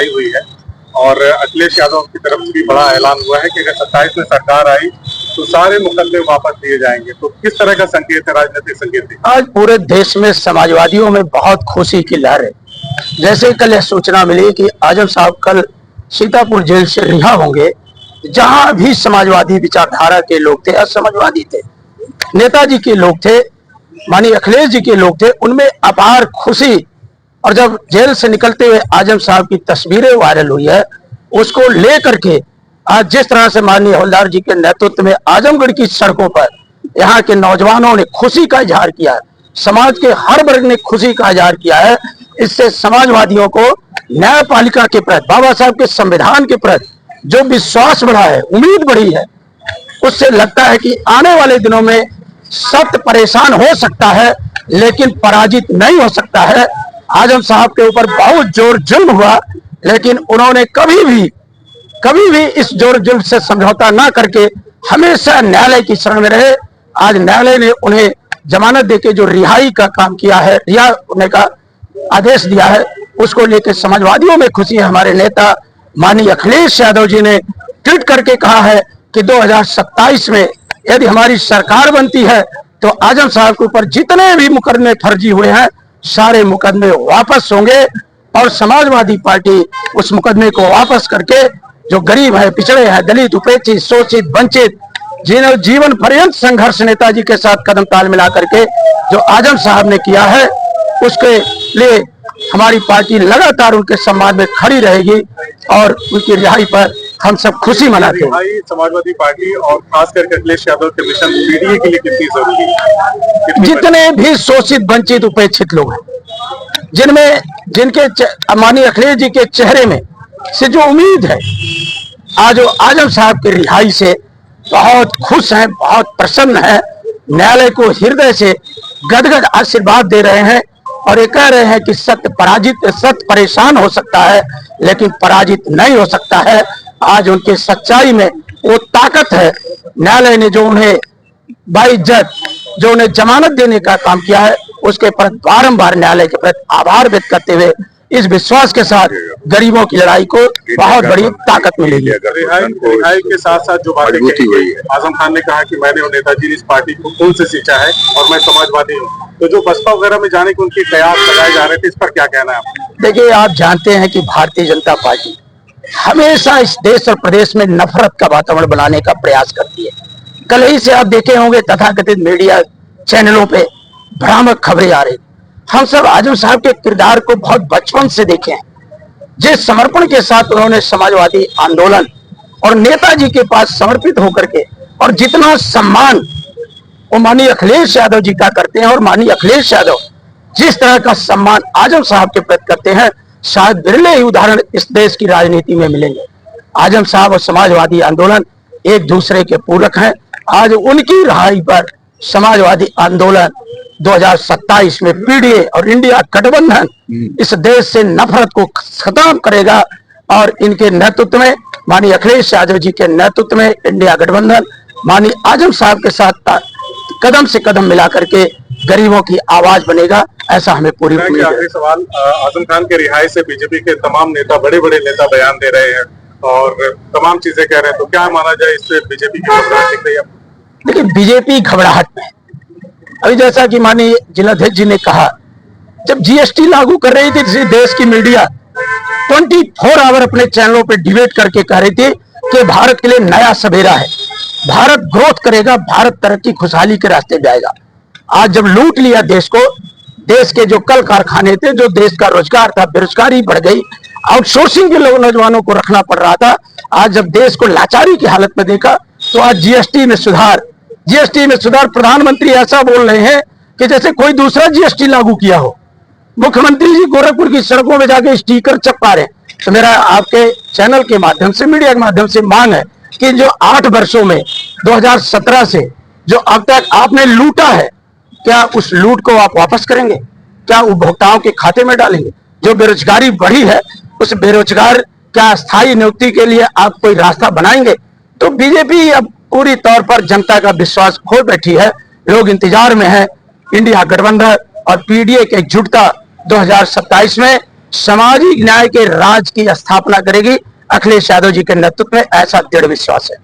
आई हुई है और अखिलेश यादव की तरफ से भी बड़ा ऐलान हुआ है कि अगर 27 में सरकार आई तो सारे मुकदमे वापस लिए जाएंगे। तो किस तरह का संकेत है, राजनीतिक संकेत है? आज पूरे देश में समाजवादियों में बहुत खुशी की लहर है। जैसे कल यह सूचना मिली कि आजम साहब कल सीतापुर जेल से रिहा होंगे, जहां भी समाजवादी विचारधारा के लोग थे, असमाजवादी थे, नेताजी के लोग थे, माननीय अखिलेश जी के लोग थे, उनमें अपार खुशी। और जब जेल से निकलते हुए आजम साहब की तस्वीरें वायरल हुई है, उसको लेकर के आज जिस तरह से माननीय हवलदार जी के नेतृत्व में आजमगढ़ की सड़कों पर यहाँ के नौजवानों ने खुशी का इजहार किया है, समाज के हर वर्ग ने खुशी का इजहार किया है। इससे समाजवादियों को न्यायपालिका के प्रति, बाबा साहब के संविधान के प्रति जो विश्वास बढ़ा है, उम्मीद बढ़ी है, उससे लगता है कि आने वाले दिनों में सत्य परेशान हो सकता है लेकिन पराजित नहीं हो सकता है। आजम साहब के ऊपर बहुत जोर जुल्म हुआ, लेकिन उन्होंने कभी भी इस जोर जुल्म से समझौता ना करके हमेशा न्यायालय की शरण में रहे। आज न्यायालय ने उन्हें जमानत देके जो रिहाई का काम किया है, रिहा होने का आदेश दिया है, उसको लेकर समाजवादियों में खुशी है। हमारे नेता माननीय अखिलेश यादव जी ने ट्वीट करके कहा है कि 2027 में यदि हमारी सरकार बनती है तो आजम साहब के ऊपर जितने भी मुकदमे फर्जी हुए हैं सारे मुकदमे वापस होंगे और समाजवादी पार्टी उस मुकदमे को वापस करके जो गरीब है, पिछड़े हैं, दलित, उपेक्षित, शोषित, वंचित, जिन्होंने जीवन पर्यंत संघर्ष नेताजी के साथ कदम ताल मिला करके जो आजम साहब ने किया है, उसके लिए हमारी पार्टी लगातार उनके सम्मान में खड़ी रहेगी और उनकी रिहाई पर हम सब खुशी मनाते हैं। समाजवादी पार्टी और खास करके अखिलेश यादव के मिशन पीडीए के लिए कितनी जरूरी है? जितने भी शोषित, वंचित, उपेक्षित लोग हैं, जिनके माननीय अखिलेश जी के चेहरे में से जो उम्मीद है, आज आजम साहब की रिहाई से बहुत खुश हैं, बहुत प्रसन्न हैं, न्यायालय को हृदय से गदगद आशीर्वाद दे रहे हैं और ये कह रहे हैं कि सत्य परेशान हो सकता है लेकिन पराजित नहीं हो सकता है। आज उनके सच्चाई में वो ताकत है। न्यायालय ने जो उन्हें बाइज्जत जो उन्हें जमानत देने का काम किया है, उसके प्रति बारंबार न्यायालय के प्रति आभार व्यक्त करते हुए इस विश्वास के साथ गरीबों की लड़ाई को बहुत बड़ी ताकत मिलेगी। रिहाई के साथ साथ जो बातें कही गई, आजम खान ने कहा कि मैंने और नेताजी ने इस पार्टी को खून से सींचा है और मैं समाजवादी हूँ, तो जो बसपा वगैरह में जाने के उनकी कयास लगाए जा रहे थे, इस पर क्या कहना है आप? देखिए, आप जानते हैं कि भारतीय जनता पार्टी हमेशा इस देश और प्रदेश में नफरत का वातावरण बनाने का प्रयास करती है। कल ही से आप देखे होंगे तथाकथित मीडिया चैनलों पे भ्रामक खबरें आ रही। हम सब आजम साहब के किरदार को बहुत बचपन से देखे हैं, जिस समर्पण के साथ उन्होंने समाजवादी आंदोलन और नेताजी के पास समर्पित होकर के और जितना सम्मान वो माननीय अखिलेश यादव जी का करते हैं और माननीय अखिलेश यादव जिस तरह का सम्मान आजम साहब के प्रति करते हैं, शायद बिरले ही उदाहरण इस देश की राजनीति में मिलेंगे। आजम साहब और समाजवादी आंदोलन एक दूसरे के पूरक हैं। आज उनकी रिहाई पर समाजवादी आंदोलन 2027 में पीडीए और इंडिया गठबंधन इस देश से नफरत को खत्म करेगा और इनके नेतृत्व में, माननीय अखिलेश यादव जी के नेतृत्व में इंडिया गठबंधन माननीय आजम साहब के साथ कदम से कदम मिला करके गरीबों की आवाज बनेगा, ऐसा हमें पूरी उम्मीद है। सवाल, आजम खान के रिहाई से बीजेपी के तमाम नेता, बड़े बड़े नेता बयान दे रहे हैं और तमाम चीजें कह रहे हैं, तो क्या माना जाए, इससे बीजेपी की घबराहट दिख रही है? देखिए, बीजेपी घबराहट में अभी जैसा कि माननीय जिलाध्यक्ष जी ने कहा, जब जीएसटी लागू कर रही थी देश की मीडिया 24 आवर अपने चैनलों पे डिबेट करके कह रही थी कि भारत के लिए नया सवेरा है, भारत ग्रोथ करेगा, भारत तरक्की खुशहाली के रास्ते जाएगा। आज जब लूट लिया देश को, देश के जो कल कारखाने थे, जो देश का रोजगार था, बेरोजगारी बढ़ गई, आउटसोर्सिंग के लोग नौजवानों को रखना पड़ रहा था, आज जब देश को लाचारी की हालत में देखा तो आज जीएसटी में सुधार प्रधानमंत्री ऐसा बोल रहे हैं कि जैसे कोई दूसरा जीएसटी लागू किया हो। मुख्यमंत्री जी गोरखपुर की सड़कों में जाके स्टिकर चिपका रहे हैं। तो मेरा आपके चैनल के माध्यम से, मीडिया के माध्यम से मांग है कि जो 8 वर्षों में 2017 से जो अब तक आपने लूटा है, क्या उस लूट को आप वापस करेंगे? क्या उपभोक्ताओं के खाते में डालेंगे? जो बेरोजगारी बढ़ी है, उस बेरोजगार क्या स्थायी नियुक्ति के लिए आप कोई रास्ता बनाएंगे? तो बीजेपी अब पूरी तौर पर जनता का विश्वास खो बैठी है। लोग इंतजार में हैं इंडिया गठबंधन और पीडीए की एकजुटता 2027 में सामाजिक न्याय के राज की स्थापना करेगी अखिलेश यादव जी के नेतृत्व में, ऐसा दृढ़ विश्वास है।